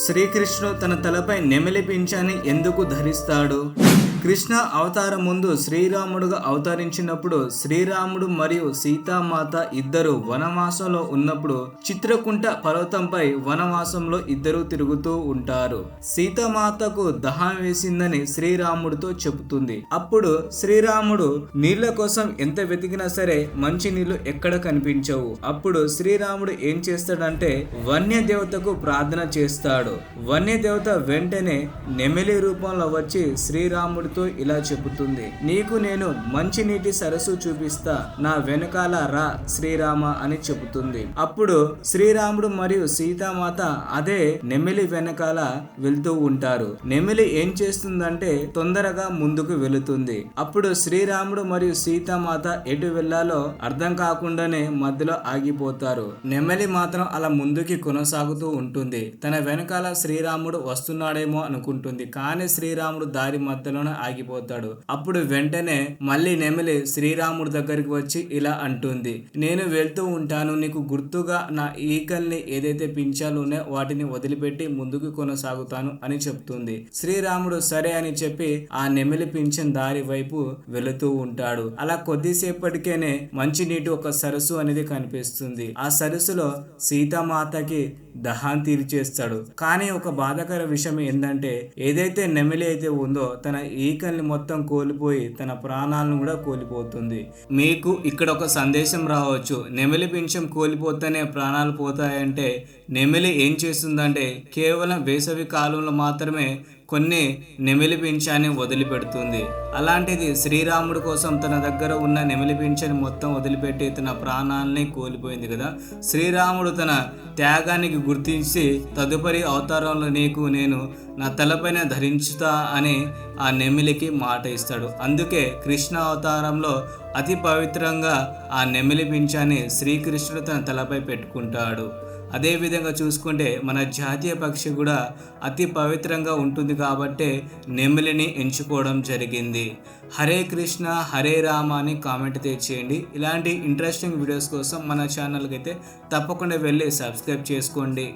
శ్రీకృష్ణుడు తన తలపై నెమలి పింఛాన్ని ఎందుకు ధరిస్తాడు? కృష్ణ అవతారం ముందు శ్రీరాముడుగా అవతరించినప్పుడు శ్రీరాముడు మరియు సీతామాత ఇద్దరు వనవాసంలో ఉన్నప్పుడు చిత్రకుంట పర్వతంపై వనవాసంలో ఇద్దరు తిరుగుతూ ఉంటారు. సీతామాతకు దహం వేసిందని శ్రీరాముడితో చెబుతుంది. అప్పుడు శ్రీరాముడు నీళ్ల కోసం ఎంత వెతికినా సరే మంచి నీళ్లు ఎక్కడ కనిపించవు. అప్పుడు శ్రీరాముడు ఏం చేస్తాడంటే వన్య దేవతకు ప్రార్థన చేస్తాడు. వన్య దేవత వెంటనే నెమలి రూపంలో వచ్చి శ్రీరాముడితో ఇలా చెబుతుంది, నీకు నేను మంచి నీటి సరస్సు చూపిస్తా, నా వెనకాల రా శ్రీరామ అని చెబుతుంది. అప్పుడు శ్రీరాముడు మరియు సీతామాత అదే నెమిలి వెనకాల వెళ్తూ ఉంటారు. నెమిలి ఏం చేస్తుందంటే తొందరగా ముందుకు వెళుతుంది. అప్పుడు శ్రీరాముడు మరియు సీతామాత ఎటు వెళ్లాలో అర్థం కాకుండానే మధ్యలో ఆగిపోతారు. నెమలి మాత్రం అలా ముందుకి కొనసాగుతూ ఉంటుంది. తన వెనకాల శ్రీరాముడు వస్తున్నాడేమో అనుకుంటుంది, కానీ శ్రీరాముడు దారి మధ్యలోనే ఆగిపోతాడు. అప్పుడు వెంటనే మళ్ళీ నెమలి శ్రీరాముడి దగ్గరికి వచ్చి ఇలా అంటుంది, నేను వెళ్తూ ఉంటాను, నీకు గుర్తుగా నా ఈకల్ని ఏదైతే పింఛాలు ఉన్నాయో వాటిని వదిలిపెట్టి ముందుకు కొనసాగుతాను అని చెప్తుంది. శ్రీరాముడు సరే అని చెప్పి ఆ నెమలి పింఛన్ దారి వైపు వెళుతూ ఉంటాడు. అలా కొద్దిసేపటికేనే మంచినీటి ఒక సరస్సు అనేది కనిపిస్తుంది. ఆ సరస్సులో సీతామాతకి దహాన్ తీర్చేస్తాడు. కానీ ఒక బాధాకర విషయం ఏంటంటే ఏదైతే నెమలి అయితే ఉందో తన ఈకల్ని మొత్తం కోల్పోయి తన ప్రాణాలను కూడా కోల్పోతుంది. మీకు ఇక్కడ ఒక సందేశం రావచ్చు, నెమలి పింఛం కోల్పోతేనే ప్రాణాలు పోతాయంటే నెమలి ఏం చేస్తుందంటే కేవలం వేసవి కాలంలో మాత్రమే కొన్ని నెమలి పింఛాన్ని వదిలిపెడుతుంది. అలాంటిది శ్రీరాముడి కోసం తన దగ్గర ఉన్న నెమలి పింఛాన్ని మొత్తం వదిలిపెట్టి తన ప్రాణాలని కోల్పోయింది కదా. శ్రీరాముడు తన త్యాగానికి గుర్తించి తదుపరి అవతారంలో నీకు నేను నా తలపైన ధరించుతా అని ఆ నెమిలికి మాట ఇస్తాడు. అందుకే కృష్ణ అవతారంలో అతి పవిత్రంగా ఆ నెమిలి పింఛాన్ని శ్రీకృష్ణుడు తన తలపై పెట్టుకుంటాడు. అదేవిధంగా చూసుకుంటే మన జాతీయ పక్షి కూడా అతి పవిత్రంగా ఉంటుంది కాబట్టే నెమలిని ఎంచుకోవడం జరిగింది. హరే కృష్ణ హరే రామ అని కామెంట్ తెచ్చేయండి. ఇలాంటి ఇంట్రెస్టింగ్ వీడియోస్ కోసం మన ఛానల్కి అయితే తప్పకుండా వెళ్ళి సబ్స్క్రైబ్ చేసుకోండి.